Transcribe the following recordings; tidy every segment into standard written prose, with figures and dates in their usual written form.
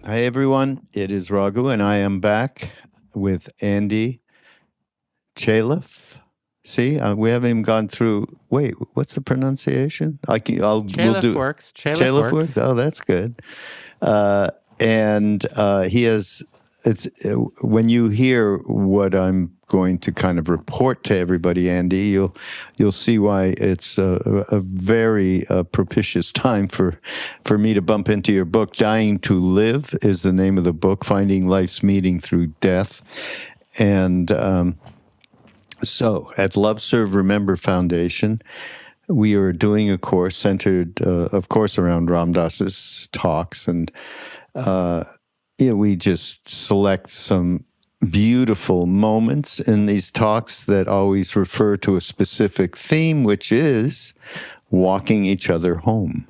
Hi, everyone. It is Raghu, and I am back with Andy Chaleff. See, we haven't even gone through. Wait, what's the pronunciation? We'll Chaleff do works. Chaleff works. Oh, that's good. And he has. It's when you hear what I'm going to kind of report to everybody, Andy, you'll see why it's a very propitious time for me to bump into your book. Dying to Live is the name of the book. Finding life's meaning through death, and so at Love Serve Remember Foundation, we are doing a course centered, of course, around Ram Dass's talks, and we just select some beautiful moments in these talks that always refer to a specific theme, which is walking each other home.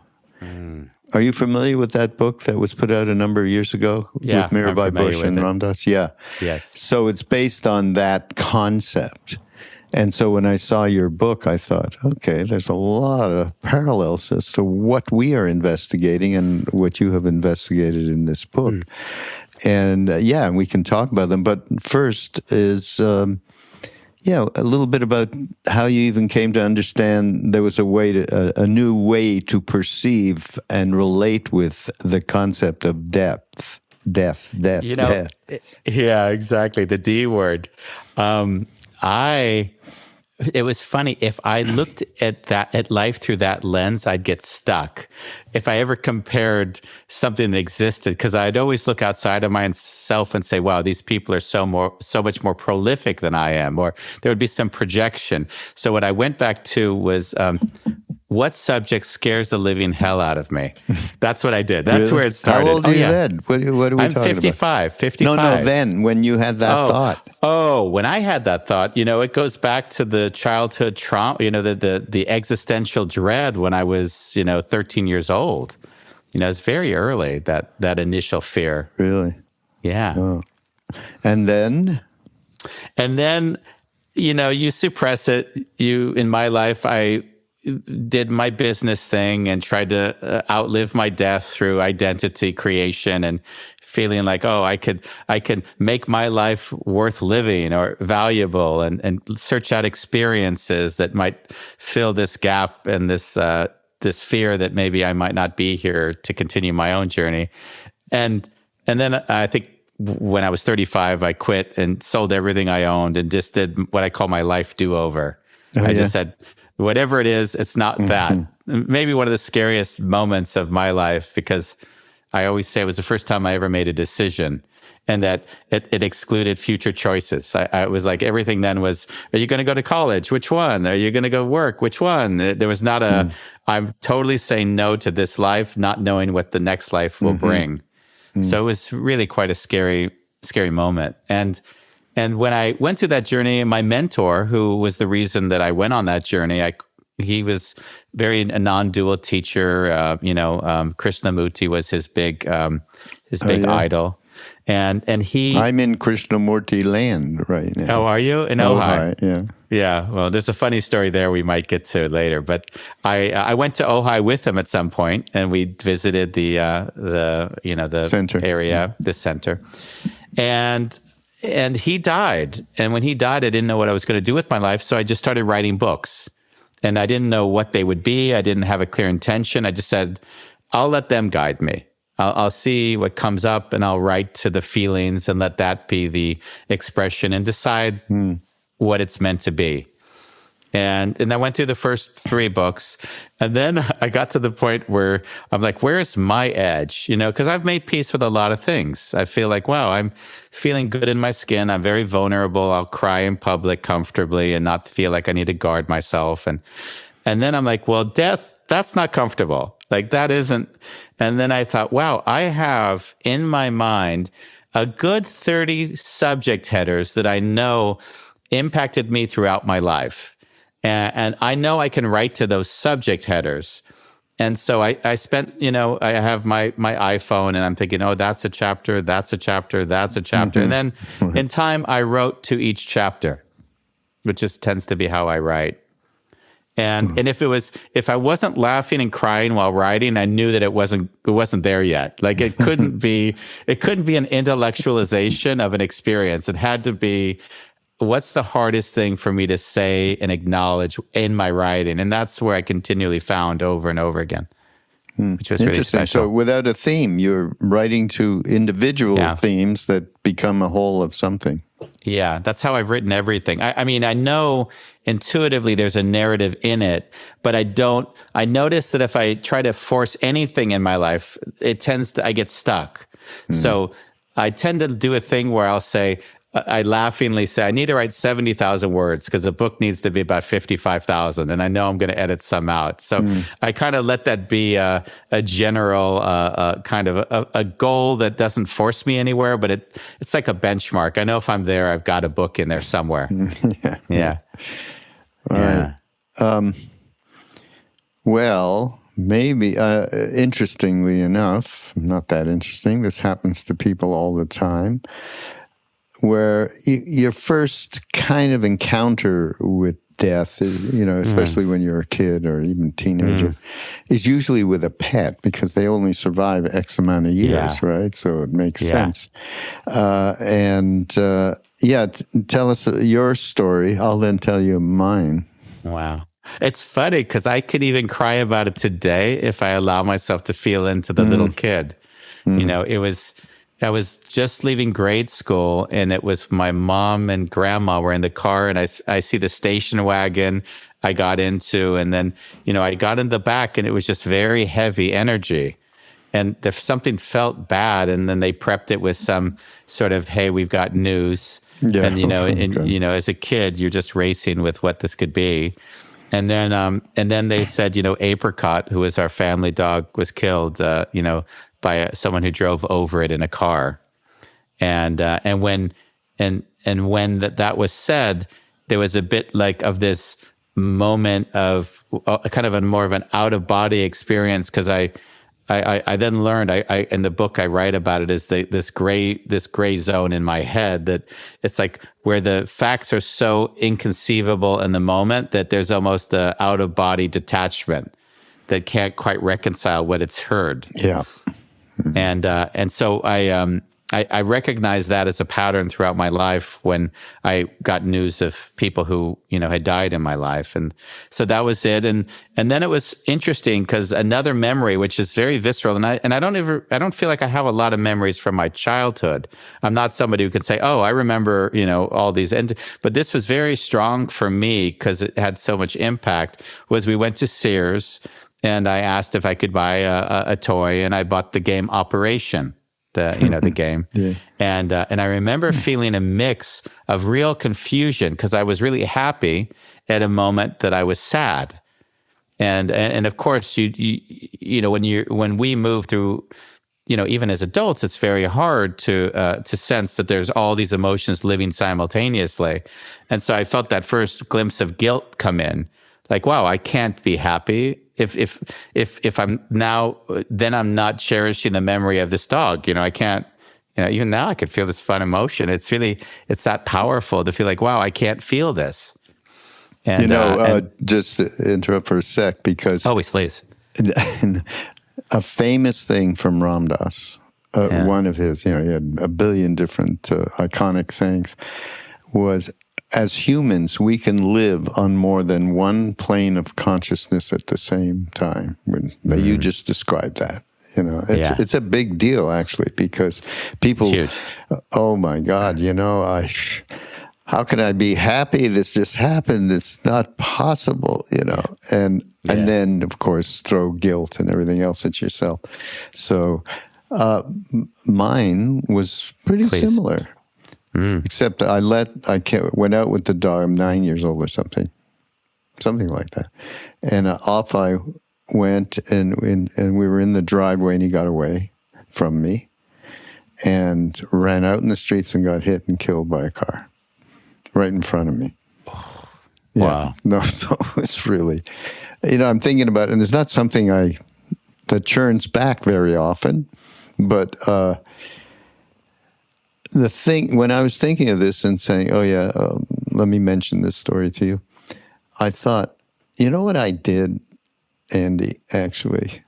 Are you familiar with that book that was put out a number of years ago with Mirabai Bush and Ram Dass? Yeah. Yes. So it's based on that concept. And so when I saw your book, I thought, okay, there's a lot of parallels as to what we are investigating and what you have investigated in this book. And we can talk about them. But first is, a little bit about how you even came to understand there was a new way to perceive and relate with the concept of death. Death. Yeah, exactly. The D word. It was funny. If I looked at life through that lens, I'd get stuck. If I ever compared something that existed, because I'd always look outside of myself and say, wow, these people are so much more prolific than I am, or there would be some projection. So what I went back to was, what subject scares the living hell out of me? That's what I did. That's Really? where it started. How old are you then? What are we I'm talking 55, about? 55. No, then, when you had that thought. Oh, when I had that thought, it goes back to the childhood trauma, the existential dread when I was, 13 years old. It's very early, that initial fear. Really? Yeah. Oh. And then, you suppress it. In my life, I did my business thing and tried to outlive my death through identity creation and feeling like, I could make my life worth living or valuable, and search out experiences that might fill this gap and this fear that maybe I might not be here to continue my own journey. And then I think when I was 35, I quit and sold everything I owned and just did what I call my life do-over. I just said, whatever it is, it's not that. Maybe one of the scariest moments of my life, because I always say it was the first time I ever made a decision, and that it excluded future choices. I was like, everything then was, are you going to go to college? Which one? Are you going to go work? Which one? There was not I'm totally saying no to this life, not knowing what the next life will bring. So it was really quite a scary moment. And when I went through that journey, my mentor, who was the reason that I went on that journey, he was a non-dual teacher. Krishnamurti was his big idol, and he. I'm in Krishnamurti land right now. Oh, are you in Ojai? Yeah. Yeah. Well, there's a funny story there we might get to later. But I went to Ojai with him at some point, and we visited the center area, the center, and he died. And when he died, I didn't know what I was going to do with my life. So I just started writing books. And I didn't know what they would be. I didn't have a clear intention. I just said, I'll let them guide me. I'll see what comes up, and I'll write to the feelings and let that be the expression and decide what it's meant to be. And I went through the first 3 books, and then I got to the point where I'm like, where's my edge? Because I've made peace with a lot of things. I feel like, wow, I'm feeling good in my skin. I'm very vulnerable. I'll cry in public comfortably and not feel like I need to guard myself. And then I'm like, well, death, that's not comfortable. Like, that isn't. And then I thought, wow, I have in my mind a good 30 subject headers that I know impacted me throughout my life. And I know I can write to those subject headers. And so I spent, I have my iPhone, and I'm thinking, that's a chapter, that's a chapter, that's a chapter. And then in time, I wrote to each chapter, which just tends to be how I write. And if I wasn't laughing and crying while writing, I knew that it wasn't there yet. Like it couldn't be an intellectualization of an experience. It had to be, what's the hardest thing for me to say and acknowledge in my writing? And that's where I continually found over and over again, which was really special. So without a theme, you're writing to individual themes that become a whole of something. Yeah, that's how I've written everything. I mean, I know intuitively there's a narrative in it, but I notice that if I try to force anything in my life, I get stuck. So I tend to do a thing where I laughingly say, I need to write 70,000 words because the book needs to be about 55,000, and I know I'm going to edit some out. So I kind of let that be a general kind of a goal that doesn't force me anywhere, but it's like a benchmark. I know if I'm there, I've got a book in there somewhere. Yeah. Right. Well, maybe, interestingly enough, not that interesting, this happens to people all the time, where your first kind of encounter with death, especially when you're a kid or even teenager, is usually with a pet because they only survive X amount of years, right? So it makes sense. Tell us your story. I'll then tell you mine. Wow. It's funny because I could even cry about it today if I allow myself to feel into the little kid. I was just leaving grade school, and it was my mom and grandma were in the car, and I see the station wagon I got into, and then, I got in the back, and it was just very heavy energy. And if something felt bad, and then they prepped it with some sort of, hey, we've got news. Yeah. And, as a kid, you're just racing with what this could be. And then they said, Apricot, who was our family dog, was killed, by someone who drove over it in a car. And when that was said, there was a bit like of this moment of kind of a more of an out of body experience, because I then learned, I in the book I write about it, is this gray zone in my head, that it's like where the facts are so inconceivable in the moment that there's almost a out of body detachment that can't quite reconcile what it's heard. Yeah. And so I recognized that as a pattern throughout my life when I got news of people who, had died in my life. And so that was it. And then it was interesting because another memory, which is very visceral, and I don't feel like I have a lot of memories from my childhood. I'm not somebody who can say, oh, I remember, all these. But this was very strong for me because it had so much impact, was we went to Sears, and I asked if I could buy a toy, and I bought the game Operation, the game. Yeah. And I remember feeling a mix of real confusion because I was really happy at a moment that I was sad. And of course, when we move through, even as adults, it's very hard to sense that there's all these emotions living simultaneously. And so I felt that first glimpse of guilt come in, like, wow, I can't be happy. If I'm now, then I'm not cherishing the memory of this dog. I can't, even now I could feel this fun emotion. It's that powerful to feel like, wow, I can't feel this. And, just to interrupt for a sec, because always, please. A famous thing from Ram Dass, one of his, he had a billion different iconic sayings, was, as humans, we can live on more than one plane of consciousness at the same time. You just described that. It's a big deal, actually, because people, oh my God, how can I be happy? This just happened. It's not possible, and then, of course, throw guilt and everything else at yourself. So mine was pretty similar. Except I went out with the dog. I'm 9 years old or something like that. And off I went, and we were in the driveway, and he got away from me and ran out in the streets and got hit and killed by a car right in front of me. Yeah. Wow. No, so it's really, I'm thinking about it, and it's not something that churns back very often, but the thing, when I was thinking of this and saying, oh yeah, let me mention this story to you, I thought, You know what I did, Andy, actually?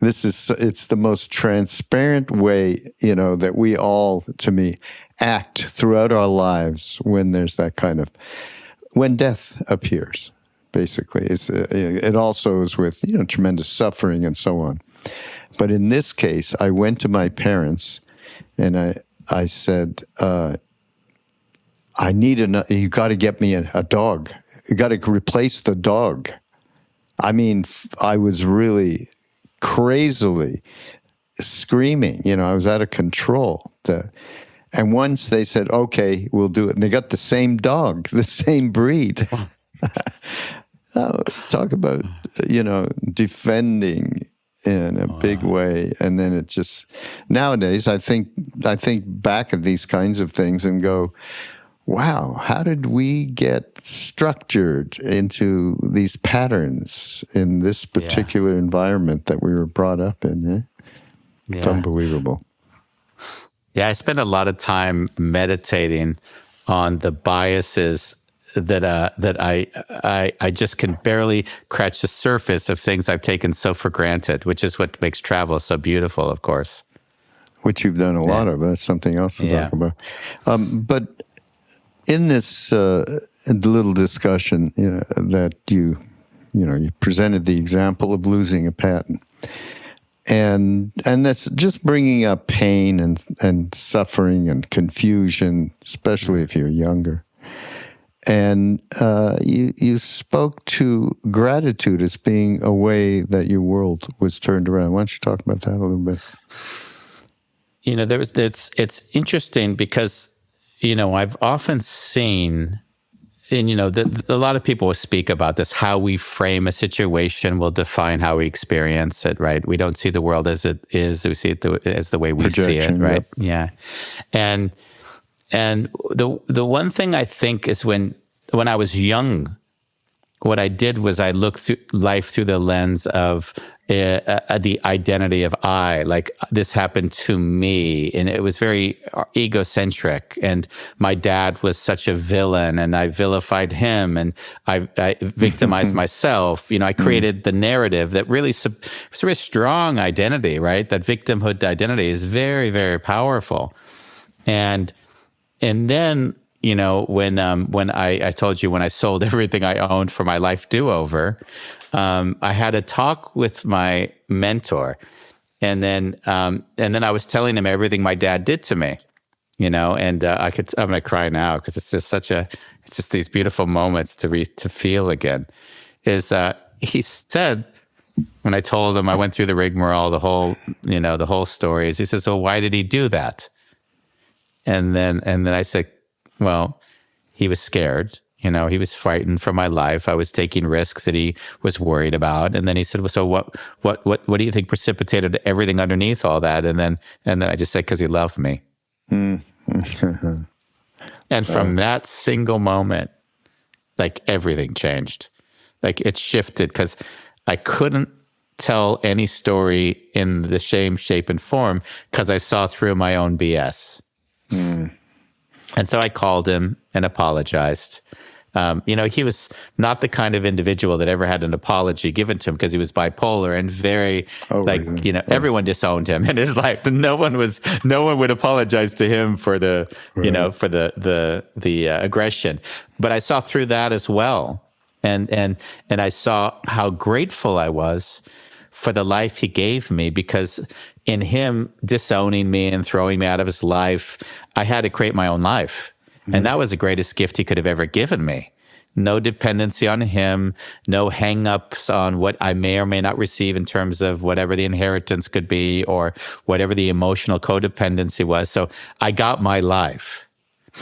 It's the most transparent way, that we all, to me, act throughout our lives when there's that kind of, when death appears, basically. It also is with, tremendous suffering and so on. But in this case, I went to my parents and I said, you got to get me a dog. You got to replace the dog. I mean, I was really crazily screaming. I was out of control. And once they said, okay, we'll do it. And they got the same dog, the same breed. Talk about, defending in a big way. And then it just, nowadays, I think back at these kinds of things and go, wow, how did we get structured into these patterns in this particular environment that we were brought up in? It's unbelievable. Yeah, I spend a lot of time meditating on the biases that I just can barely scratch the surface of things I've taken so for granted, which is what makes travel so beautiful, of course. Which you've done a lot of. That's something else to talk about. But in this little discussion, that you presented the example of losing a patent, and that's just bringing up pain and suffering and confusion, especially if you're younger. And you spoke to gratitude as being a way that your world was turned around. Why don't you talk about that a little bit? It's interesting because, I've often seen, and, a lot of people will speak about this, how we frame a situation will define how we experience it, right? We don't see the world as it is. We see it as the way we see it, right? Yep. Yeah. And the one thing I think is when I was young, what I did was I looked through life through the lens of the identity of I, like this happened to me, and it was very egocentric. And my dad was such a villain, and I vilified him, and I victimized myself. I created the narrative that really it's a very strong identity, right? That victimhood identity is very, very powerful. And then, when I told you when I sold everything I owned for my life do-over, I had a talk with my mentor, and then I was telling him everything my dad did to me, and I'm gonna cry now because it's just these beautiful moments to feel again. He said, when I told him I went through the rigmarole, the whole stories, he says, "Well, why did he do that?" And then I said, well, he was scared. He was frightened for my life. I was taking risks that he was worried about. And then he said, well, so what do you think precipitated everything underneath all that? And then I just said, because he loved me. And from that single moment, like everything changed. Like it shifted because I couldn't tell any story in the same shape and form because I saw through my own BS. And so I called him and apologized. He was not the kind of individual that ever had an apology given to him because he was bipolar and very everyone disowned him in his life. No one would apologize to him for the aggression. But I saw through that as well, and I saw how grateful I was for the life he gave me, because in him disowning me and throwing me out of his life, I had to create my own life. And that was the greatest gift he could have ever given me. No dependency on him, no hang-ups on what I may or may not receive in terms of whatever the inheritance could be or whatever the emotional codependency was. So I got my life.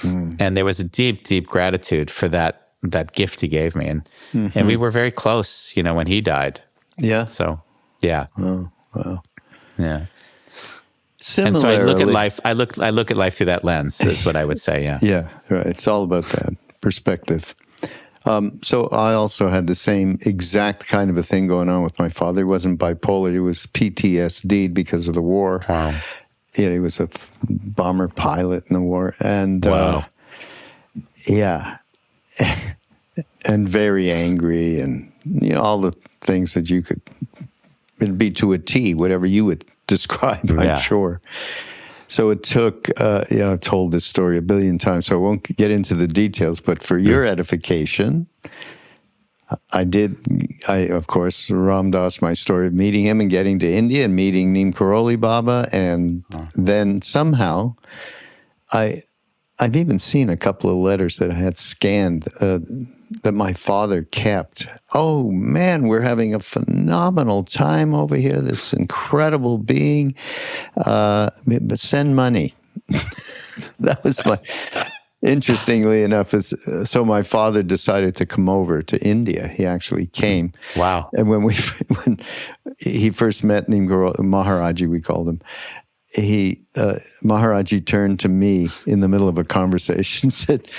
And there was a deep, deep gratitude for that gift he gave me. And we were very close, when he died. Yeah. So, yeah. Oh, wow. Yeah. Similarly, and so I look at life. I look at life through that lens. Is what I would say. Yeah. Yeah. Right. It's all about that perspective. So I also had the same exact kind of a thing going on with my father. He wasn't bipolar. He was PTSD because of the war. Wow. Yeah, he was a bomber pilot in the war, and wow. Yeah, and very angry and all the things that you could, it'd be to a T, whatever you would describe, I'm sure. So it took, I've told this story a billion times, so I won't get into the details, but for your edification, I of course, Ram Dass, my story of meeting him and getting to India and meeting Neem Karoli Baba, and then somehow I've even seen a couple of letters that I had scanned that my father kept. Oh, man, we're having a phenomenal time over here, this incredible being, but send money. That was my... Interestingly enough, so my father decided to come over to India. He actually came. Wow. And when he first met Maharaji, we called him, Maharaji turned to me in the middle of a conversation and said,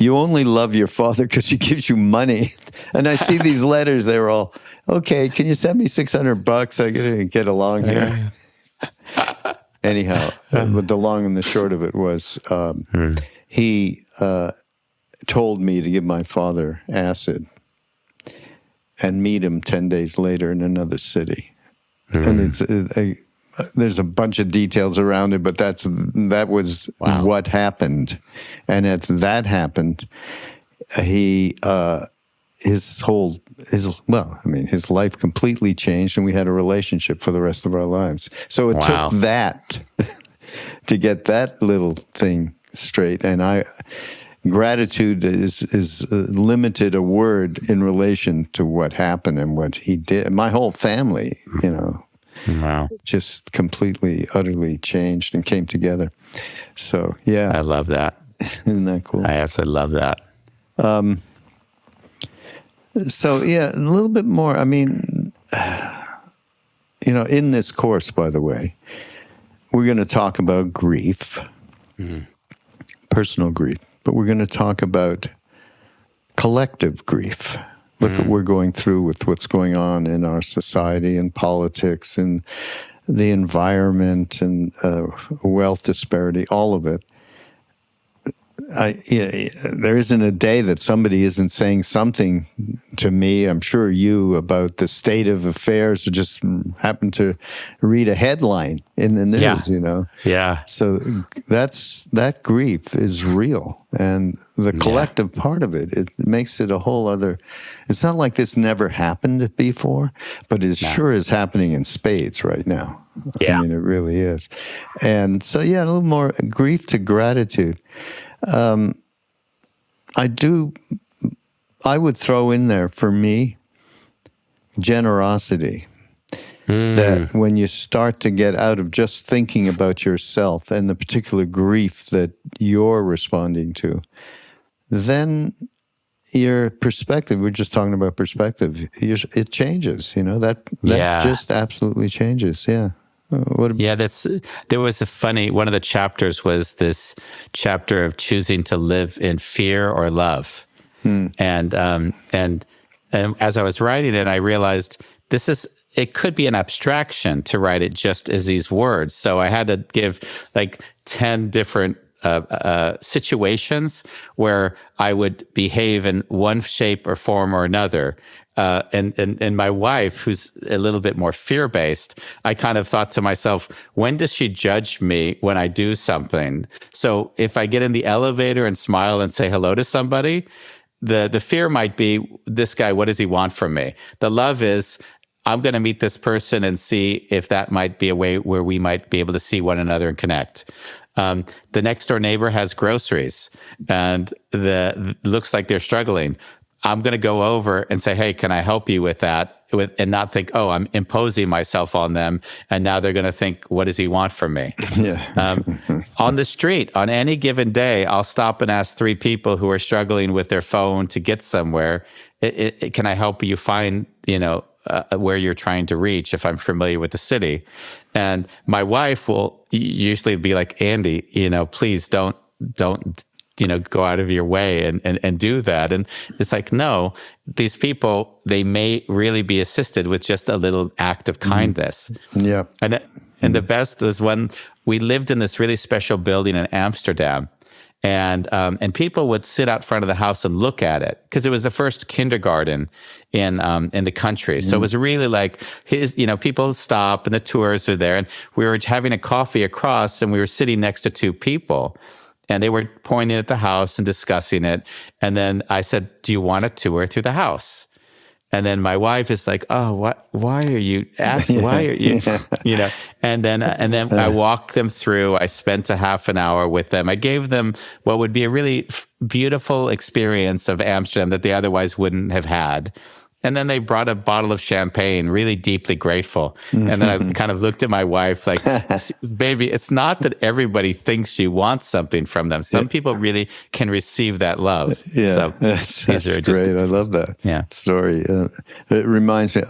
"You only love your father because he gives you money." And I see these letters, they were all, "Okay, can you send me $600? I gotta get along here." Anyhow, but the long and the short of it was, he told me to give my father acid and meet him 10 days later in another city. And there's a bunch of details around it, but that was what happened. And as that happened, his life completely changed, and we had a relationship for the rest of our lives. So it took that to get that little thing straight. And gratitude is limited a word in relation to what happened and what he did. My whole family, just completely, utterly changed and came together. So, yeah. I love that. Isn't that cool? I absolutely love that. So, yeah, a little bit more. I mean, in this course, by the way, we're going to talk about grief. Personal grief, but we're going to talk about collective grief. Look what we're going through with what's going on in our society and politics and the environment and wealth disparity, all of it. There isn't a day that somebody isn't saying something to me, I'm sure you, about the state of affairs, or just happen to read a headline in the news, Yeah. So that grief is real, and the collective part of it makes it a whole other... It's not like this never happened before, but it sure is happening in spades right now. Yeah. I mean, it really is. And so, a little more grief to gratitude. I would throw in there, for me, generosity. That when you start to get out of just thinking about yourself and the particular grief that you're responding to, then your perspective, we're just talking about perspective, it changes, that just absolutely changes, yeah. There was one of the chapters was this chapter of choosing to live in fear or love. And as I was writing it, I realized it could be an abstraction to write it just as these words. So I had to give 10 different situations where I would behave in one shape or form or another. And my wife, who's a little bit more fear-based, I kind of thought to myself, when does she judge me when I do something? So if I get in the elevator and smile and say hello to somebody, the fear might be, this guy, what does he want from me? The love is, I'm going to meet this person and see if that might be a way where we might be able to see one another and connect. The next door neighbor has groceries and looks like they're struggling. I'm going to go over and say, hey, can I help you with that? And not think, oh, I'm imposing myself on them. And now they're going to think, what does he want from me? On the street, on any given day, I'll stop and ask 3 people who are struggling with their phone to get somewhere. Can I help you find, where you're trying to reach, if I'm familiar with the city? And my wife will usually be like, Andy, please don't go out of your way and do that. And it's like, no, these people, they may really be assisted with just a little act of kindness. Yeah. And the best was when we lived in this really special building in Amsterdam. and people would sit out front of the house and look at it because it was the first kindergarten in the country. So it was really like people stop and the tourists are there, and we were having a coffee across, and we were sitting next to two people, and they were pointing at the house and discussing it. And then I said, "Do you want a tour through the house?" And then my wife is like, "Oh, what? Why are you asking? Why are you, And then I walked them through. I spent a half an hour with them. I gave them what would be a really beautiful experience of Amsterdam that they otherwise wouldn't have had. And then they brought a bottle of champagne, really deeply grateful. And then I kind of looked at my wife like, baby, it's not that everybody thinks you want something from them. Some people really can receive that love. Yeah, so that's great. I love that story. It reminds me,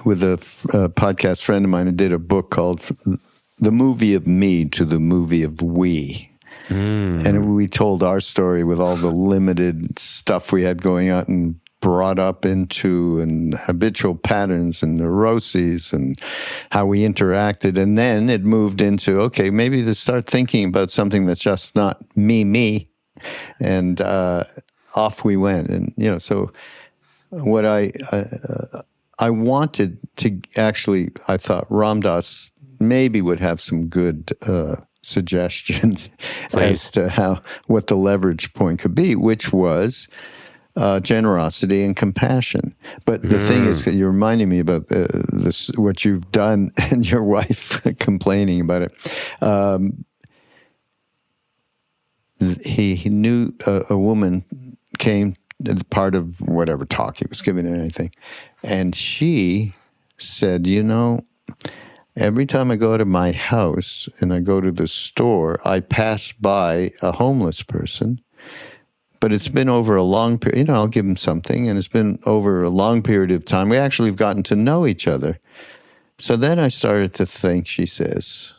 with a podcast friend of mine, I did a book called The Movie of Me to the Movie of We. And we told our story with all the limited stuff we had going on and brought up into, and habitual patterns and neuroses and how we interacted. And then it moved into, okay, maybe to start thinking about something that's just not me. And off we went. And, so what I wanted to actually, I thought Ram Dass maybe would have some good suggestion as to what the leverage point could be, which was generosity and compassion. But the thing is, you're reminding me about this, what you've done, and your wife complaining about it. He knew a woman came as part of whatever talk he was giving or anything, and she said, every time I go to my house and I go to the store, I pass by a homeless person. But it's been over a long period, I'll give him something, and it's been over a long period of time. We actually have gotten to know each other. So then I started to think, she says,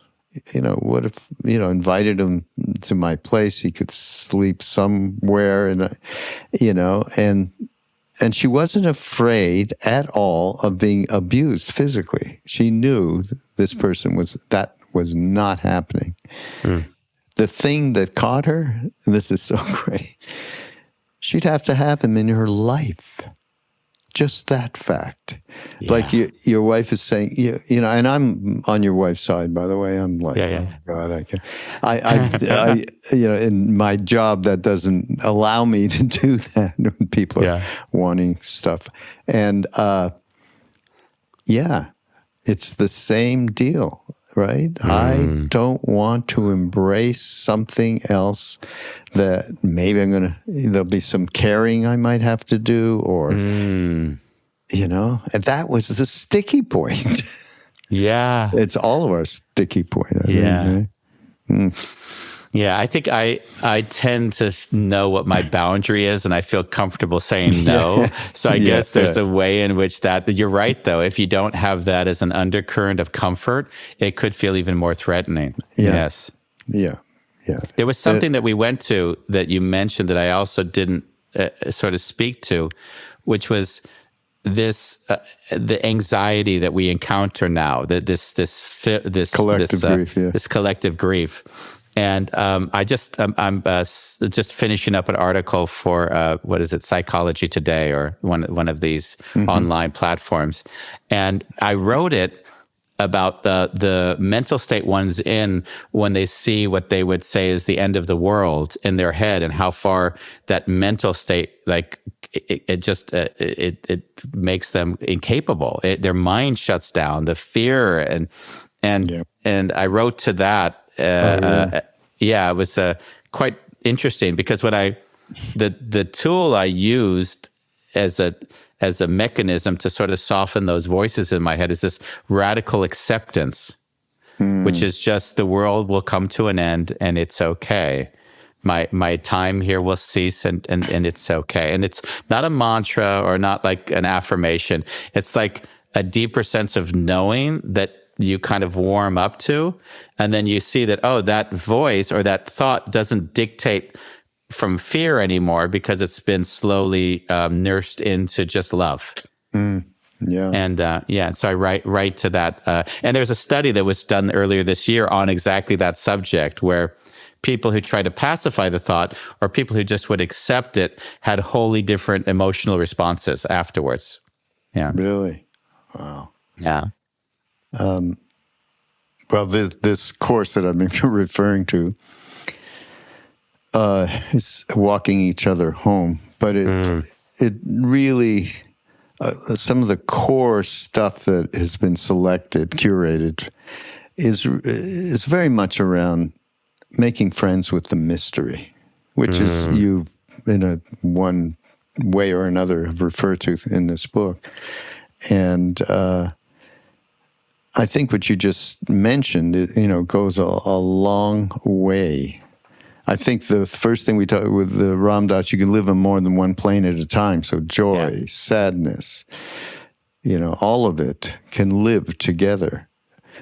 what if, invited him to my place, he could sleep somewhere, and, and she wasn't afraid at all of being abused physically. She knew this person was not happening. The thing that caught her, and this is so great, she'd have to have him in her life. Just that fact. Yeah. Like your wife is saying, and I'm on your wife's side, by the way. I'm like, oh God, I can't. I in my job, that doesn't allow me to do that when people are wanting stuff. And it's the same deal. Right? I don't want to embrace something else that maybe there'll be some caring I might have to do, or, and that was the sticky point. Yeah. It's all of our sticky point. I think, right? Yeah, I think I tend to know what my boundary is, and I feel comfortable saying no. So I guess there's a way in which that you're right, though. If you don't have that as an undercurrent of comfort, it could feel even more threatening. Yeah. Yes. Yeah. There was something that we went to that you mentioned that I also didn't sort of speak to, which was this the anxiety that we encounter now. This collective grief. This collective grief. And I'm just finishing up an article for Psychology Today, or one of these online platforms, and I wrote it about the mental state one's in when they see what they would say is the end of the world in their head, and how far that mental state, like it makes them incapable. Their mind shuts down. The fear and I wrote to that. It was quite interesting, because the tool I used as a mechanism to sort of soften those voices in my head is this radical acceptance, which is just, the world will come to an end and it's okay. My time here will cease and it's okay. And it's not a mantra or not like an affirmation. It's like a deeper sense of knowing that you kind of warm up to, and then you see that, that voice or that thought doesn't dictate from fear anymore, because it's been slowly nursed into just love. Yeah. And so I write to that. And there's a study that was done earlier this year on exactly that subject, where people who try to pacify the thought or people who just would accept it had wholly different emotional responses afterwards. Yeah. Really? Wow. Yeah. Well, this course that I've been referring to is walking each other home, but it really some of the core stuff that has been selected, curated, is very much around making friends with the mystery, which is you in a one way or another have referred to in this book, and I think what you just mentioned, goes a long way. I think the first thing we talked with the Ram Dass, you can live on more than one plane at a time. So joy, sadness, all of it can live together.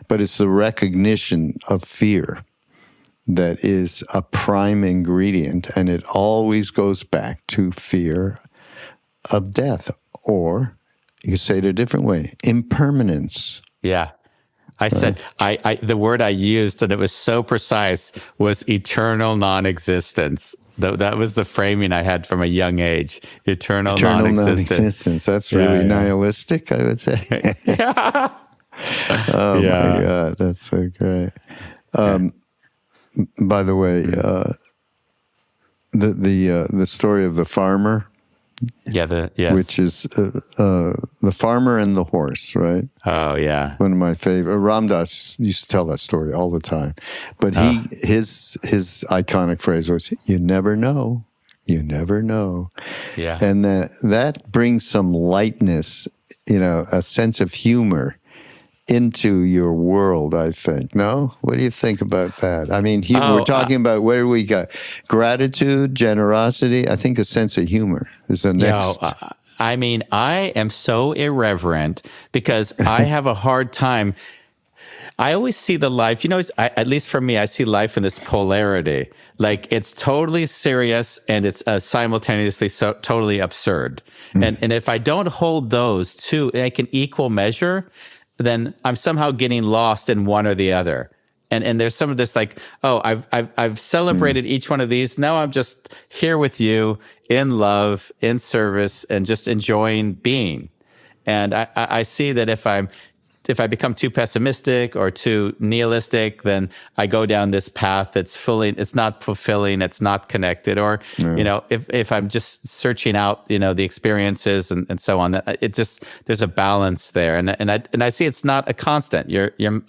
But it's the recognition of fear that is a prime ingredient, and it always goes back to fear of death, or you could say it a different way, impermanence. Yeah. I said, the word I used, and it was so precise, was eternal non-existence. That was the framing I had from a young age. Eternal non-existence. That's really nihilistic, I would say. Yeah. Oh my God, that's so great. By the way, the story of the farmer. Which is the farmer and the horse, right? Oh yeah, one of my favorite. Ram Dass used to tell that story all the time, but his iconic phrase was, "You never know, you never know." Yeah, and that brings some lightness, a sense of humor into your world, I think. No? What do you think about that? I mean, we're talking about where we got gratitude, generosity. I think a sense of humor is the next. I mean, I am so irreverent because I have a hard time. I always see the life, at least for me, I see life in this polarity. Like it's totally serious and it's simultaneously totally absurd. And if I don't hold those two like an equal measure, then I'm somehow getting lost in one or the other. And there's some of this like, I've celebrated each one of these. Now I'm just here with you in love, in service, and just enjoying being. And I see that if I become too pessimistic or too nihilistic, then I go down this path it's not fulfilling, it's not connected. Or, if I'm just searching out, the experiences and so on, there's a balance there. And I see it's not a constant.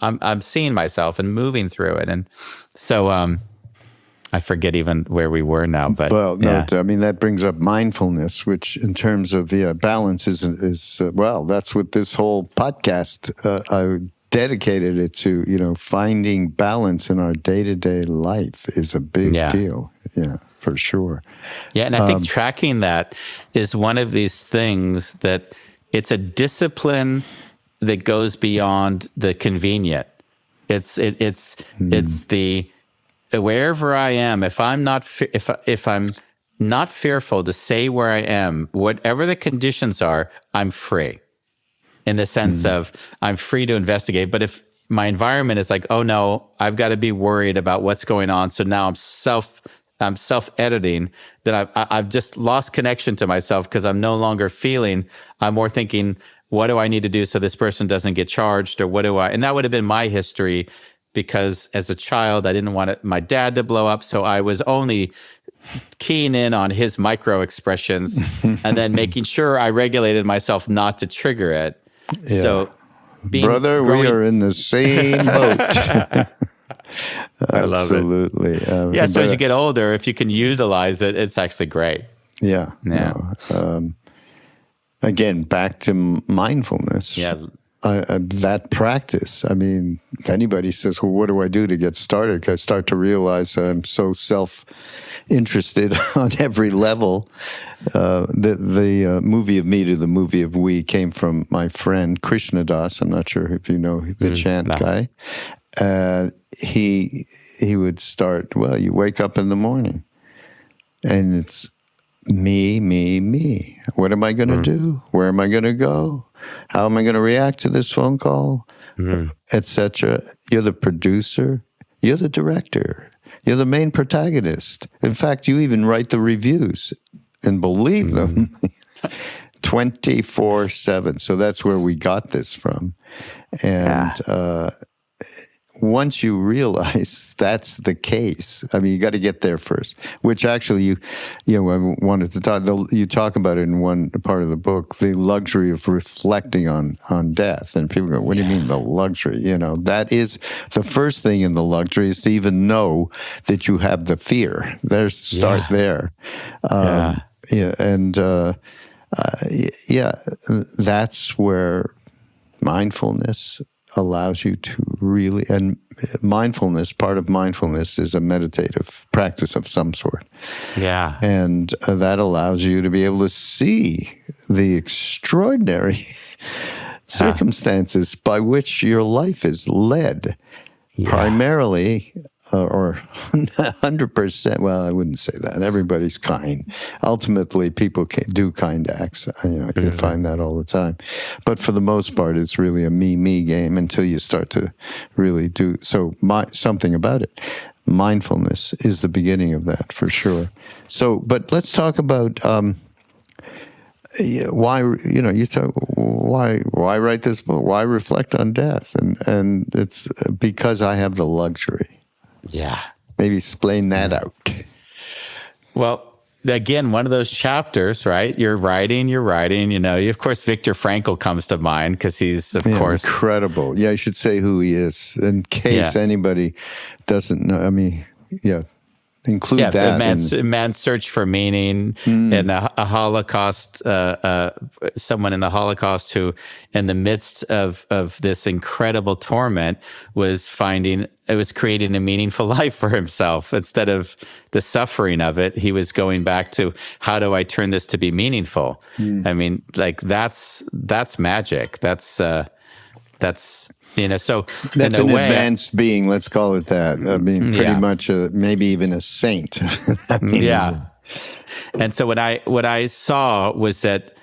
I'm seeing myself and moving through it. And so, I forget even where we were now, but I mean, that brings up mindfulness, which in terms of balance is that's what this whole podcast I dedicated it to. Finding balance in our day-to-day life is a big deal. Yeah, for sure. Yeah, and I think tracking that is one of these things that it's a discipline that goes beyond the convenient. It's the wherever I am, if I'm not if I'm not fearful to say where I am, whatever the conditions are, I'm free. In the sense of I'm free to investigate. But if my environment is like, oh no, I've got to be worried about what's going on, so now I'm self-editing, then I've just lost connection to myself because I'm no longer feeling. I'm more thinking, what do I need to do so this person doesn't get charged, or and that would have been my history. Because as a child, I didn't want my dad to blow up, so I was only keying in on his micro expressions and then making sure I regulated myself not to trigger it. Yeah. So, we are in the same boat. I love it. Absolutely. So as you get older, if you can utilize it, it's actually great. Yeah. Again, back to mindfulness. Yeah. That practice. I mean, if anybody says, well, what do I do to get started? I start to realize that I'm so self-interested on every level. The movie of me to the movie of we came from my friend Krishna Das. I'm not sure if you know the chant guy. He would start, you wake up in the morning and it's me, me, me. What am I going to do? Where am I going to go? How am I going to react to this phone call? Etc. You're the producer. You're the director. You're the main protagonist. In fact, you even write the reviews and believe them 24/7. So that's where we got this from. And once you realize that's the case, I mean, you got to get there first, which actually I wanted to talk, you talk about it in one part of the book, the luxury of reflecting on death. And people go, what do you mean the luxury? That is the first thing in the luxury is to even know that you have the fear. Start there. That's where mindfulness allows you to really, and part of mindfulness is a meditative practice of some sort. Yeah. And that allows you to be able to see the extraordinary circumstances by which your life is led, primarily, or 100%, well, I wouldn't say that. Everybody's kind. Ultimately, people do kind acts. You find that all the time. But for the most part, it's really a me game until you start to really do something about it. Mindfulness is the beginning of that, for sure. So, but let's talk about why write this book? Why reflect on death? And it's because I have the luxury. Yeah. Maybe explain that out. Well, again, one of those chapters, right? You're writing, of course, Viktor Frankl comes to mind because he's, of course, incredible. Yeah, I should say who he is in case anybody doesn't know. I mean, include that. Man's search for meaning, and a Holocaust, someone in the Holocaust who, in the midst of this incredible torment, was creating a meaningful life for himself. Instead of the suffering of it, he was going back to, how do I turn this to be meaningful? I mean, like that's magic. That's so that's in an way, advanced being. Let's call it that. I mean, pretty much, maybe even a saint. Yeah. And so what I saw was that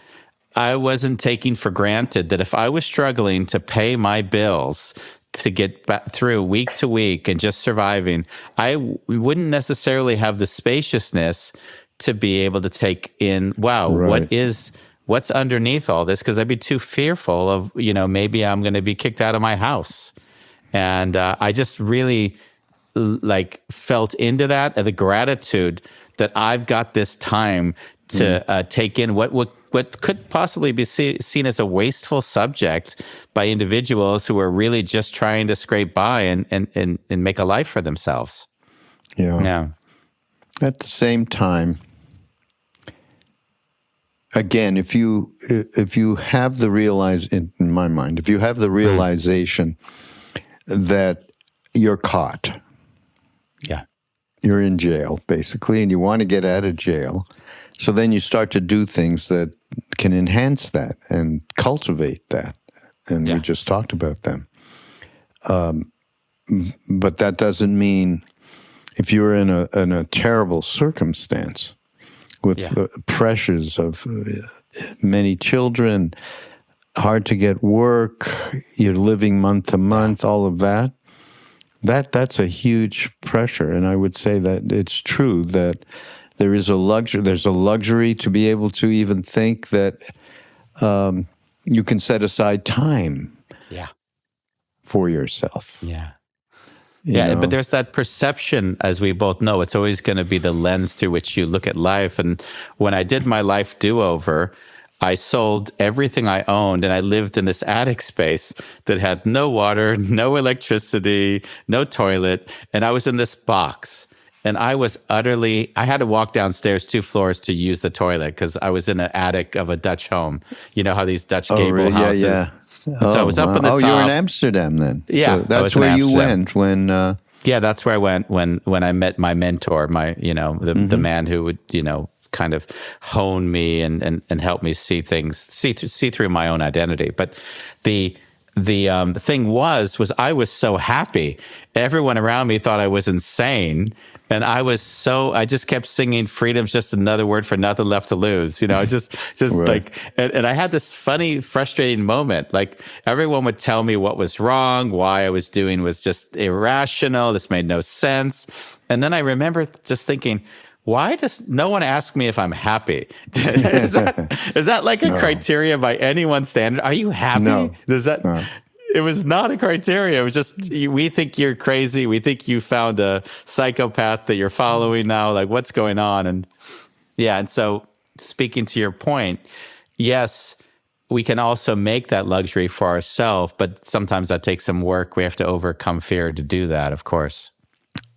I wasn't taking for granted that if I was struggling to pay my bills, to get back through week to week and just surviving, we wouldn't necessarily have the spaciousness to be able to take in, what's underneath all this, because I'd be too fearful of, maybe I'm going to be kicked out of my house. And I just really felt into that, the gratitude that I've got this time to take in what could possibly be seen as a wasteful subject by individuals who are really just trying to scrape by and make a life for themselves. Yeah. At the same time, again, if you have the in my mind, if you have the realization that you're caught, you're in jail basically, and you want to get out of jail, so then you start to do things that can enhance that and cultivate that, and we just talked about them. But that doesn't mean if you're in a terrible circumstance, with the pressures of many children, hard to get work, you're living month to month, all of that. That's a huge pressure. And I would say that it's true that there's a luxury to be able to even think that you can set aside time for yourself. But there's that perception, as we both know, it's always going to be the lens through which you look at life. And when I did my life do-over, I sold everything I owned, and I lived in this attic space that had no water, no electricity, no toilet, and I was in this box. And I had to walk downstairs 2 floors to use the toilet because I was in an attic of a Dutch home. You know how these Dutch gable houses... So I was up in the top. Oh, you were in Amsterdam then. Yeah, so that's where you went when. That's where I went when I met my mentor, the man who would kind of hone me and help me see things, see through my own identity. But the thing was I was so happy. Everyone around me thought I was insane. And I just kept singing freedom's just another word for nothing left to lose. Just Right. like, and I had this funny, frustrating moment. Like everyone would tell me what was wrong, why I was doing was just irrational. This made no sense. And then I remember just thinking, why does no one ask me if I'm happy? is that like a criteria by anyone's standard? Are you happy? No. No. It was not a criteria. It was just, we think you're crazy. We think you found a psychopath that you're following now. Like, what's going on? And so speaking to your point, yes, we can also make that luxury for ourselves, but sometimes that takes some work. We have to overcome fear to do that, of course.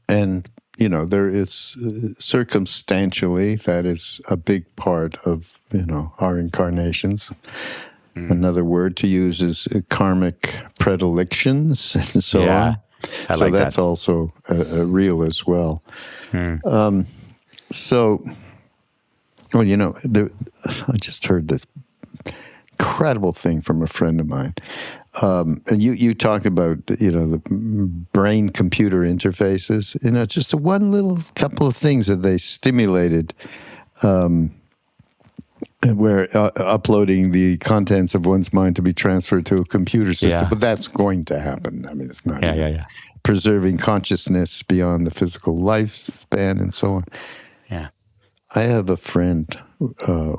And, there is circumstantially, that is a big part of, our incarnations. Another word to use is karmic predilections and so on. So that's also real as well. I just heard this incredible thing from a friend of mine. And you talked about, the brain-computer interfaces. Just one little couple of things that they stimulated where uploading the contents of one's mind to be transferred to a computer system. But that's going to happen. I mean, it's not preserving consciousness beyond the physical lifespan and so on. Yeah. I have a friend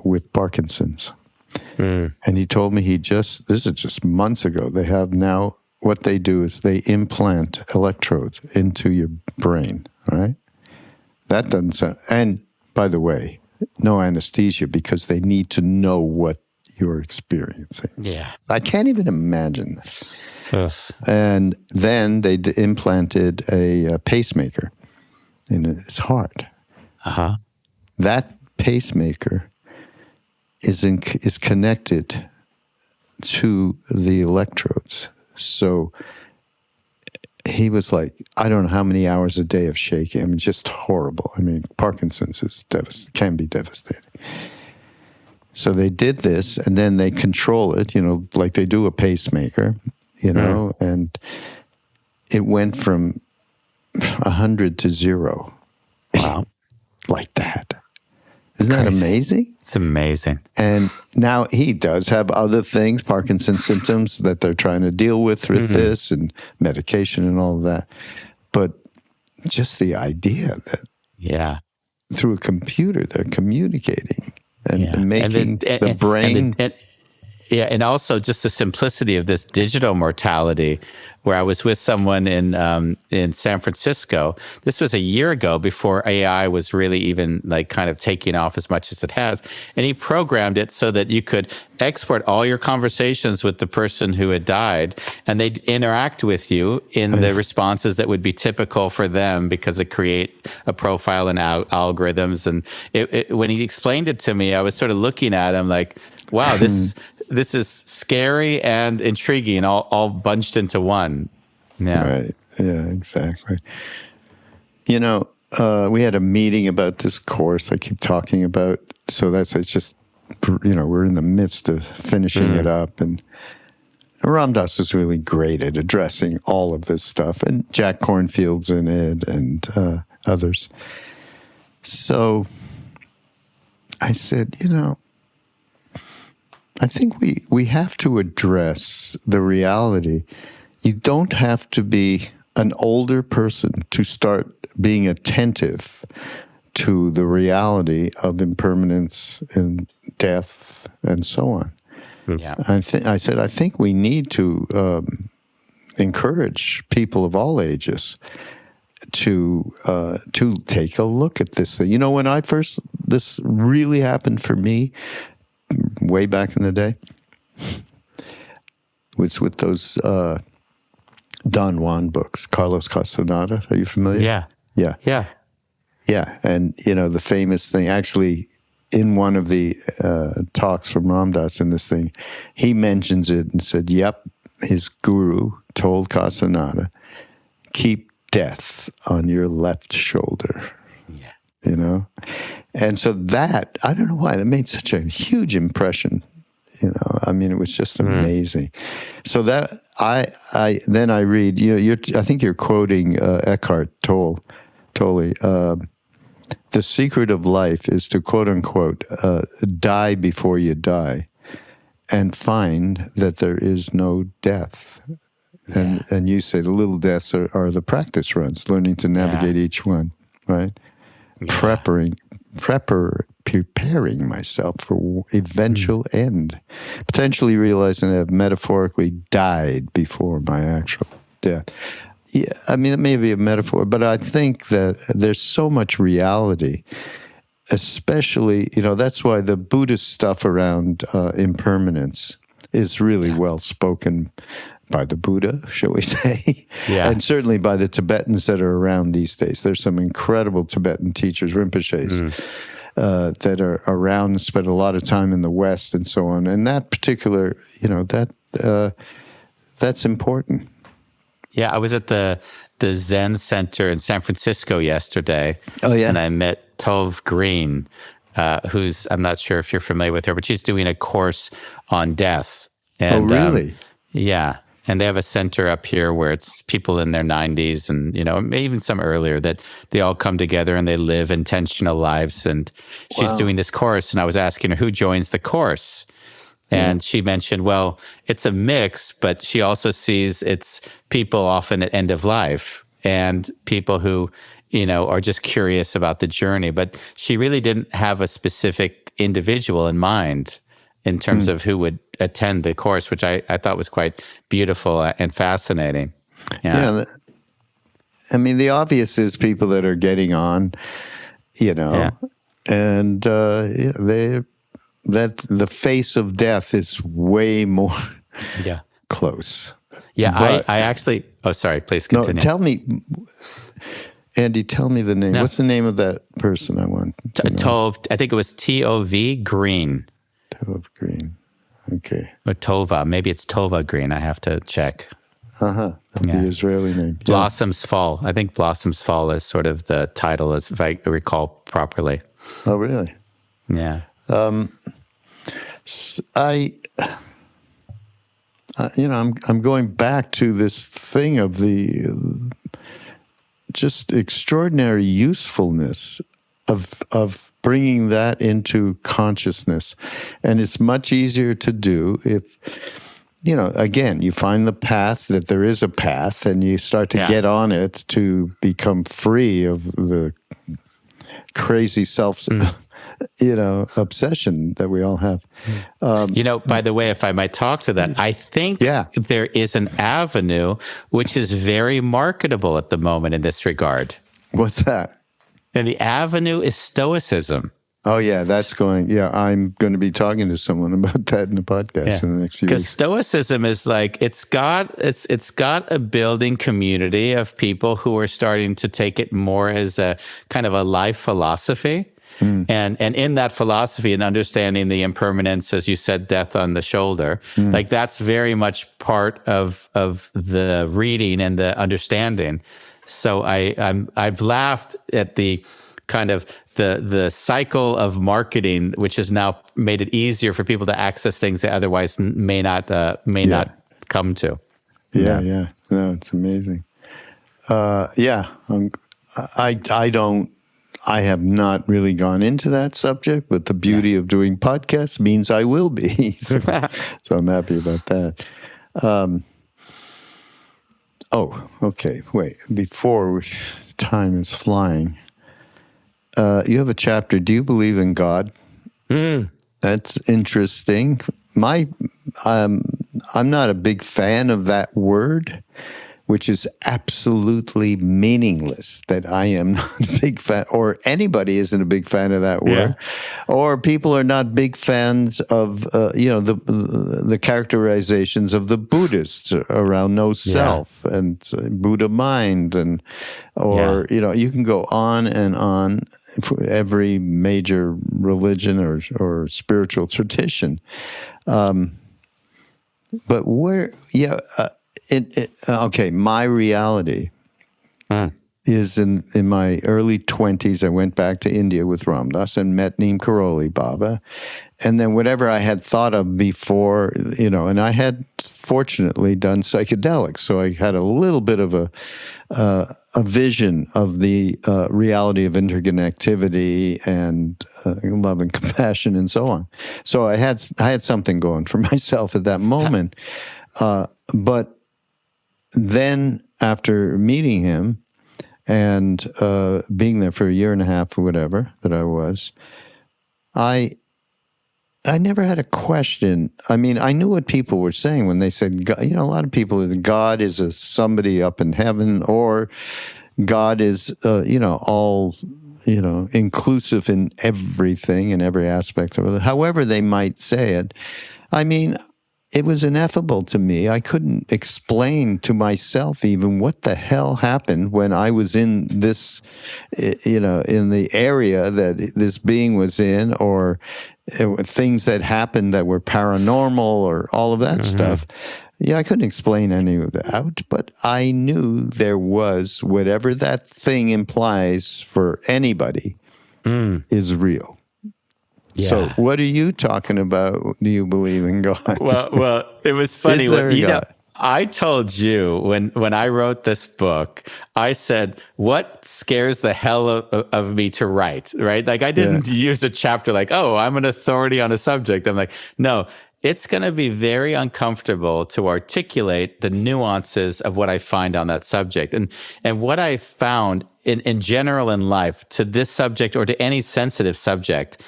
with Parkinson's. And he told me this is just months ago, they have now, what they do is they implant electrodes into your brain, right? That doesn't sound, and by the way, no anesthesia because they need to know what you're experiencing. Yeah. I can't even imagine that. And then they implanted a pacemaker in his heart. Uh-huh. That pacemaker is connected to the electrodes. So he was like, I don't know how many hours a day of shaking. I mean, just horrible. I mean, Parkinson's can be devastating. So they did this, and then they control it, like they do a pacemaker, and it went from 100 to 0. Wow. Like that. Isn't that amazing? It's amazing. And now he does have other things, Parkinson's symptoms that they're trying to deal with this and medication and all of that. But just the idea that through a computer they're communicating and making the brain... And also just the simplicity of this digital mortality, where I was with someone in San Francisco. This was a year ago, before AI was really even like kind of taking off as much as it has. And he programmed it so that you could export all your conversations with the person who had died, and they'd interact with you in the responses that would be typical for them, because it create a profile and algorithms. And when he explained it to me, I was sort of looking at him like, wow, this is scary and intriguing, all bunched into one. Yeah. Right. Yeah, exactly. We had a meeting about this course I keep talking about. So it's just, we're in the midst of finishing it up. And Ram Dass is really great at addressing all of this stuff. And Jack Kornfield's in it and others. So I said, I think we have to address the reality. You don't have to be an older person to start being attentive to the reality of impermanence and death and so on. Yeah. I said, I think we need to encourage people of all ages to take a look at this thing. When this really happened for me, way back in the day, was with those Don Juan books, Carlos Castaneda. Are you familiar? Yeah. And, the famous thing, actually, in one of the talks from Ram Dass in this thing, he mentions it and said, yep, his guru told Castaneda, keep death on your left shoulder. Yeah. And so that, I don't know why, that made such a huge impression I mean, it was just amazing. So that then I read. I think you're quoting Eckhart Tolle. The secret of life is to quote unquote die before you die, and find that there is no death. And you say the little deaths are the practice runs, learning to navigate each one, right? Yeah. Preparing myself for eventual end, potentially realizing I have metaphorically died before my actual death. Yeah, I mean, it may be a metaphor, but I think that there's so much reality, especially, that's why the Buddhist stuff around impermanence is really well spoken by the Buddha, shall we say, and certainly by the Tibetans that are around these days. There's some incredible Tibetan teachers, Rinpoches, that are around and spend a lot of time in the West and so on. And that particular, that's important. Yeah, I was at the Zen Center in San Francisco yesterday. Oh, yeah. And I met Tove Green, who's, I'm not sure if you're familiar with her, but she's doing a course on death. And, really? Yeah. And they have a center up here where it's people in their 90s and, even some earlier that they all come together and they live intentional lives. And she's doing this course. And I was asking her who joins the course. And she mentioned, well, it's a mix, but she also sees it's people often at end of life and people who, are just curious about the journey. But she really didn't have a specific individual in mind in terms of who would attend the course, which I thought was quite beautiful and fascinating. Yeah. I mean, the obvious is people that are getting on, and that the face of death is way more close. Yeah, but, I actually, sorry, please continue. No, tell me, Andy, tell me the name. No. What's the name of that person I want to know? Tove, I think it was T-O-V Green. Tove Green. Okay. Or Tova. Maybe it's Tova Green. I have to check. The Israeli name. Blossoms Fall. I think Blossoms Fall is sort of the title, if I recall properly. Oh, really? Yeah. I'm going back to this thing of the just extraordinary usefulness of bringing that into consciousness. And it's much easier to do if, again, you find the path, that there is a path, and you start to get on it to become free of the crazy obsession that we all have. By the way, if I might talk to that, I think there is an avenue which is very marketable at the moment in this regard. What's that? And the avenue is Stoicism. Oh, yeah, I'm going to be talking to someone about that in the podcast in the next few weeks. Because Stoicism is like, it's got a building community of people who are starting to take it more as a kind of a life philosophy. And in that philosophy and understanding the impermanence, as you said, death on the shoulder, like that's very much part of the reading and the understanding. So I've laughed at the kind of the cycle of marketing, which has now made it easier for people to access things they otherwise may not come to. Yeah. No, it's amazing. I have not really gone into that subject, but the beauty of doing podcasts means I will be. So I'm happy about that. Okay. Wait, time is flying. You have a chapter, Do You Believe in God? That's interesting. I'm not a big fan of that word, which is absolutely meaningless, that I am not a big fan, or anybody isn't a big fan of that word, or people are not big fans of, the characterizations of the Buddhists around no self and Buddha mind, you can go on and on for every major religion or spiritual tradition. But my reality is in my early 20s, I went back to India with Ram Dass and met Neem Karoli Baba. And then whatever I had thought of before, and I had fortunately done psychedelics, so I had a little bit of a vision of the reality of interconnectivity and love and compassion and so on. So I had something going for myself at that moment. But then after meeting him and being there for a year and a half or whatever that I was, I never had a question. I mean, I knew what people were saying when they said, God, a lot of people, God is somebody up in heaven, or God is, all, inclusive in everything, in every aspect of it, however they might say it. I mean, it was ineffable to me. I couldn't explain to myself even what the hell happened when I was in this, in the area that this being was in, or things that happened that were paranormal, or all of that stuff. Yeah, I couldn't explain any of that, but I knew there was whatever that thing implies for anybody is real. Yeah. So what are you talking about? Do you believe in God? Well, it was funny. Is there a God? I told you when I wrote this book, I said, what scares the hell of me to write, right? Like I didn't use a chapter like, oh, I'm an authority on a subject. I'm like, no, it's going to be very uncomfortable to articulate the nuances of what I find on that subject. And what I found in general in life to this subject or to any sensitive subject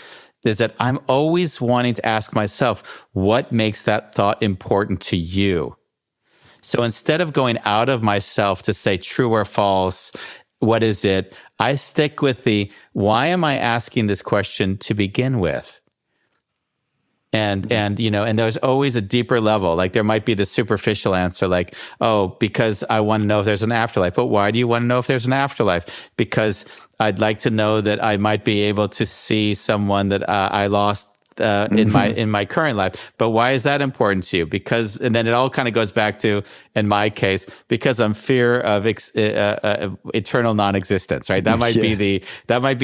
is that I'm always wanting to ask myself, what makes that thought important to you? So instead of going out of myself to say true or false, what is it? I stick with why am I asking this question to begin with? And there's always a deeper level. Like there might be the superficial answer, like, oh, because I want to know if there's an afterlife. But why do you want to know if there's an afterlife? Because I'd like to know that I might be able to see someone that I lost in my current life. But why is that important to you? Because, and then it all kind of goes back to, in my case, because I'm fear of eternal non-existence. Right? That might be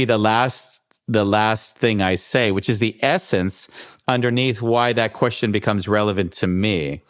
the last thing I say, which is the essence underneath why that question becomes relevant to me.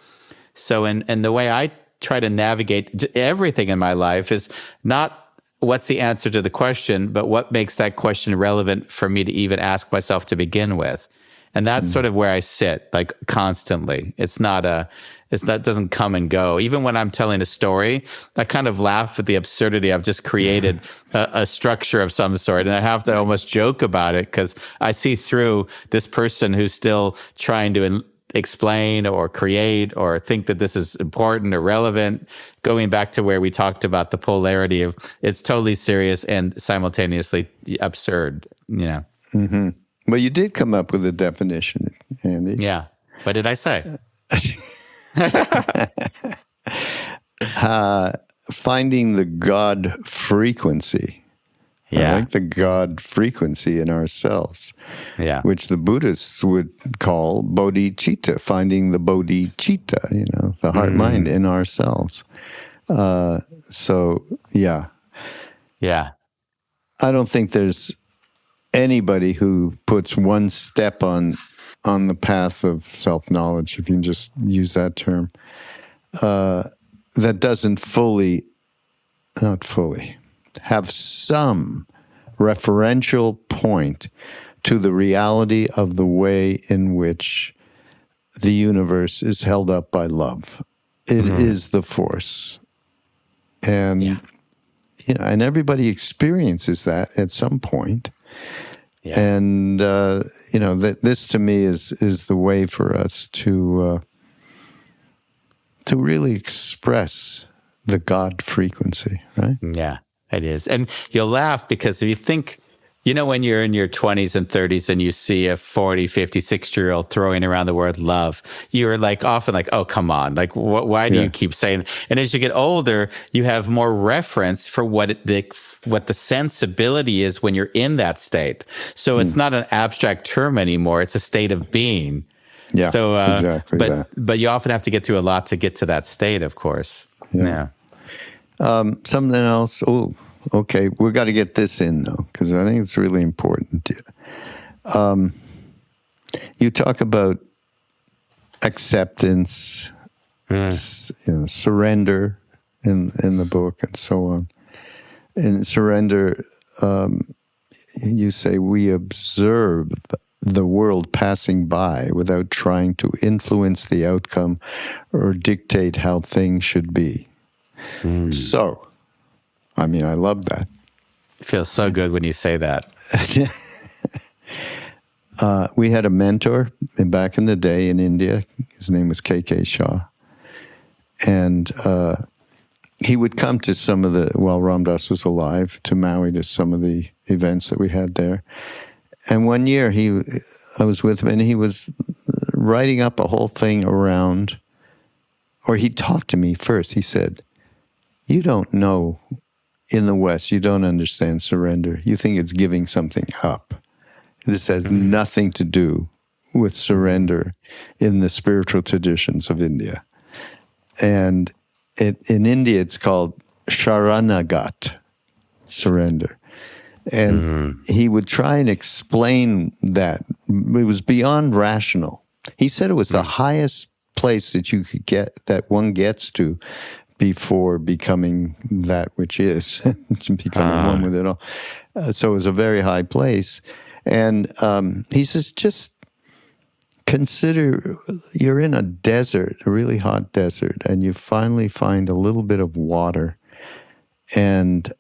So, and the way I try to navigate everything in my life is not what's the answer to the question, but what makes that question relevant for me to even ask myself to begin with. And that's sort of where I sit, like constantly. That doesn't come and go. Even when I'm telling a story, I kind of laugh at the absurdity. I've just created a structure of some sort, and I have to almost joke about it because I see through this person who's still trying to explain or create or think that this is important or relevant, going back to where we talked about the polarity of it's totally serious and simultaneously absurd, Mm-hmm. Well, you did come up with a definition, Andy. Yeah. What did I say? Finding the God frequency. Yeah. Like the God frequency in ourselves. Yeah. Which the Buddhists would call bodhicitta, finding the bodhicitta, the heart mind in ourselves. So, yeah. Yeah. I don't think there's anybody who puts one step on the path of self-knowledge, if you can just use that term, that doesn't not fully, have some referential point to the reality of the way in which the universe is held up by love. It is the force. And, and everybody experiences that at some point. Yeah. And, that this to me is the way for us to really express the God frequency, right? Yeah, it is. And you'll laugh because if you think, when you're in your 20s and 30s and you see a 40, 50, 60-year-old throwing around the word love, you're like often like, oh, come on. Like, why do you keep saying it? And as you get older, you have more reference for what the sensibility is when you're in that state. So it's not an abstract term anymore. It's a state of being. Yeah, so, exactly but you often have to get through a lot to get to that state, of course. Yeah. Something else. Oh, Okay, we've got to get this in, though, because I think it's really important. You talk about acceptance, surrender in the book, and so on. In surrender, you say we observe the world passing by without trying to influence the outcome or dictate how things should be. So, I mean, I love that. It feels so good when you say that. We had a mentor back in the day in India. His name was K.K. Shah. And he would come to some of the, while Ram Dass was alive, to Maui, to some of the events that we had there. And one year I was with him, and he was writing up a whole thing around, or he talked to me first. He said, you don't know, in the West, you don't understand surrender. You think it's giving something up. This has nothing to do with surrender in the spiritual traditions of India. And in India, it's called Sharanagat, surrender. And he would try and explain that. It was beyond rational. He said it was the highest place that you could get, that one gets to before becoming that which is, becoming one with it all. So it was a very high place. And he says, just consider you're in a desert, a really hot desert, and you finally find a little bit of water, and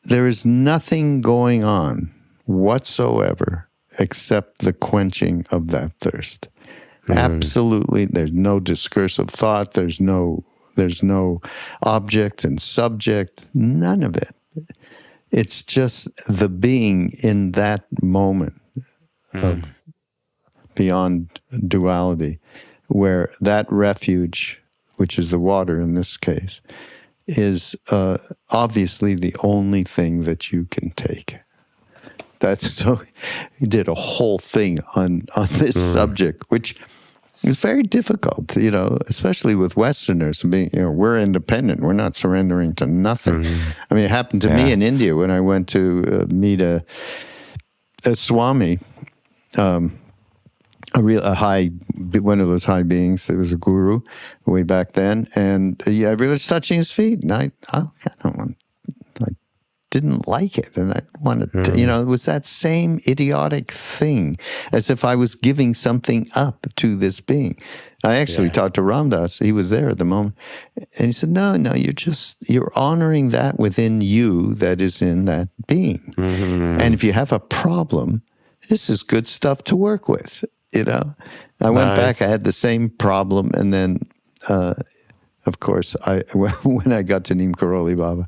there is nothing going on whatsoever except the quenching of that thirst. Absolutely, there's no discursive thought, there's no object and subject, none of it. It's just the being in that moment of beyond duality, where that refuge, which is the water in this case, is obviously the only thing that you can take. That's so. He did a whole thing on this subject, which is very difficult, especially with Westerners. We're independent. We're not surrendering to nothing. I mean, it happened to me in India when I went to meet a Swami, one of those high beings that was a guru way back then, and everybody was touching his feet, and I didn't like it, and I wanted to, it was that same idiotic thing, as if I was giving something up to this being. I actually talked to Ram Dass. He was there at the moment, and he said, no, you're honoring that within you that is in that being. And if you have a problem, this is good stuff to work with, I went back, I had the same problem, and then, of course, when I got to Neem Karoli Baba,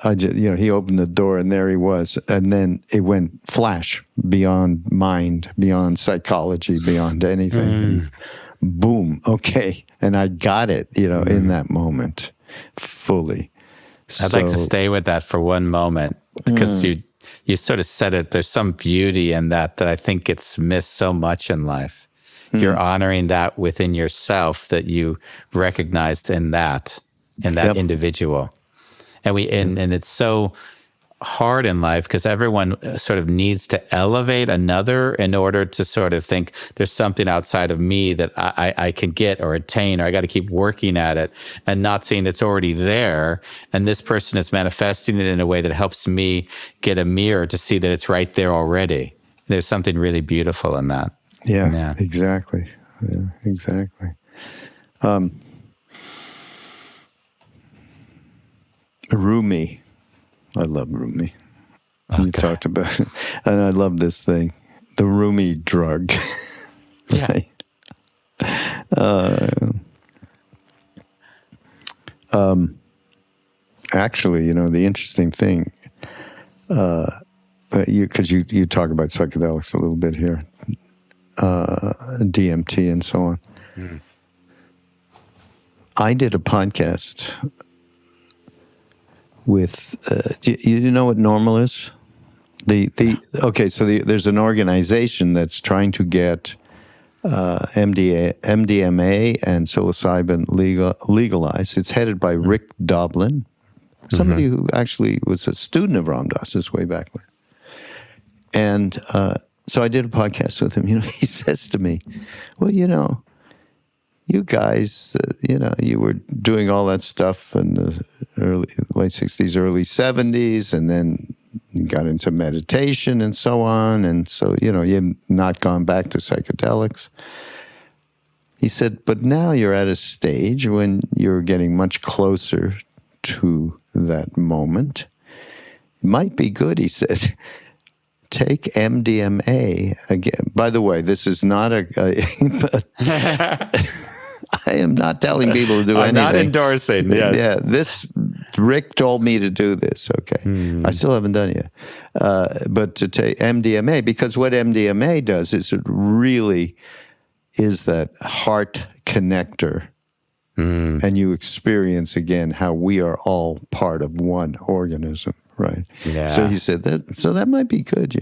he opened the door, and there he was. And then it went flash, beyond mind, beyond psychology, beyond anything. Boom, okay. And I got it, in that moment, fully. I'd like to stay with that for one moment, because you sort of said it. There's some beauty in that I think gets missed so much in life. You're honoring that within yourself that you recognized in that individual. And it's so hard in life because everyone sort of needs to elevate another in order to sort of think there's something outside of me that I can get or attain, or I got to keep working at it, and not seeing it's already there. And this person is manifesting it in a way that helps me get a mirror to see that it's right there already. There's something really beautiful in that. Yeah. Exactly. Yeah, exactly. Rumi. I love Rumi. You talked about it. And I love this thing. The Rumi drug. Yeah. Actually, the interesting thing, because you talk about psychedelics a little bit here, DMT and so on. I did a podcast with, you know what Normal is? There's an organization that's trying to get MDMA and psilocybin legalized. It's headed by Rick Doblin, somebody who actually was a student of Ram Dass's way back when. And so I did a podcast with him. He says to me, well, you guys, you were doing all that stuff in the late 60s, early 70s, and then you got into meditation and so on. And so, you've not gone back to psychedelics. He said, but now you're at a stage when you're getting much closer to that moment. It might be good, he said. Take MDMA again. By the way, this is not I am not telling people to do anything. I'm not endorsing, yes. Yeah, Rick told me to do this, okay. I still haven't done it yet. But to take MDMA, because what MDMA does is it really is that heart connector. And you experience again how we are all part of one organism, right? Yeah. So he said that might be good,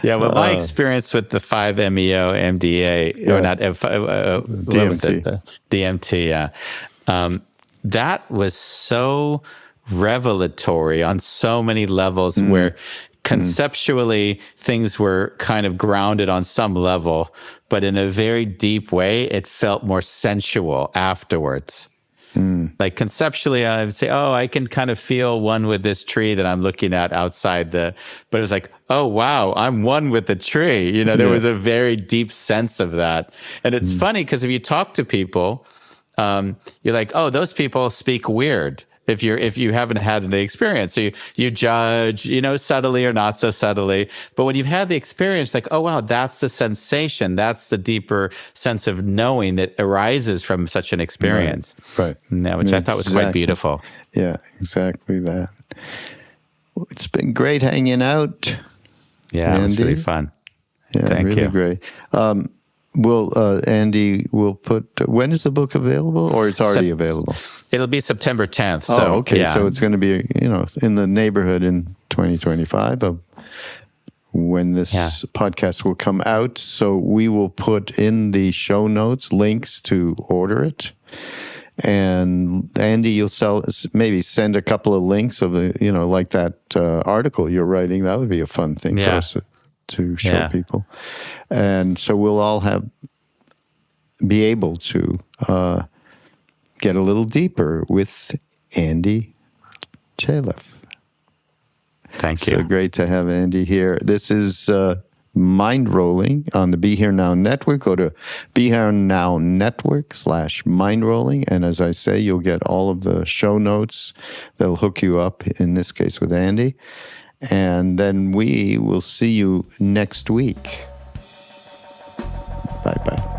Yeah, well, my experience with the 5-MeO MDA, or not, DMT. what was it? DMT, yeah. That was so revelatory on so many levels where conceptually things were kind of grounded on some level, but in a very deep way, it felt more sensual afterwards. Like conceptually, I would say, I can kind of feel one with this tree that I'm looking at outside but it was like, oh, wow, I'm one with the tree. There was a very deep sense of that. And it's funny because if you talk to people, you're like, oh, those people speak weird. If you haven't had the experience, so you judge, subtly or not so subtly. But when you've had the experience, like, oh wow, that's the sensation, that's the deeper sense of knowing that arises from such an experience, right? Yeah, which I thought was quite beautiful. Yeah, exactly that. Well, it's been great hanging out. Yeah, Andy. It was really fun. Yeah, Thank really you. Great. Andy will put, when is the book available, or it's already available? It'll be September 10th. So, okay. Yeah. So it's going to be, in the neighborhood in 2025 of when this podcast will come out. So we will put in the show notes links to order it. And Andy, you'll maybe send a couple of links of like that article you're writing. That would be a fun thing for us to show people. And so we'll all be able to get a little deeper with Andy Chaleff. Thank you. So great to have Andy here. This is Mindrolling on the Be Here Now Network. Go to Be Here Now Network /Mindrolling. And as I say, you'll get all of the show notes that'll hook you up, in this case with Andy. And then we will see you next week. Bye-bye.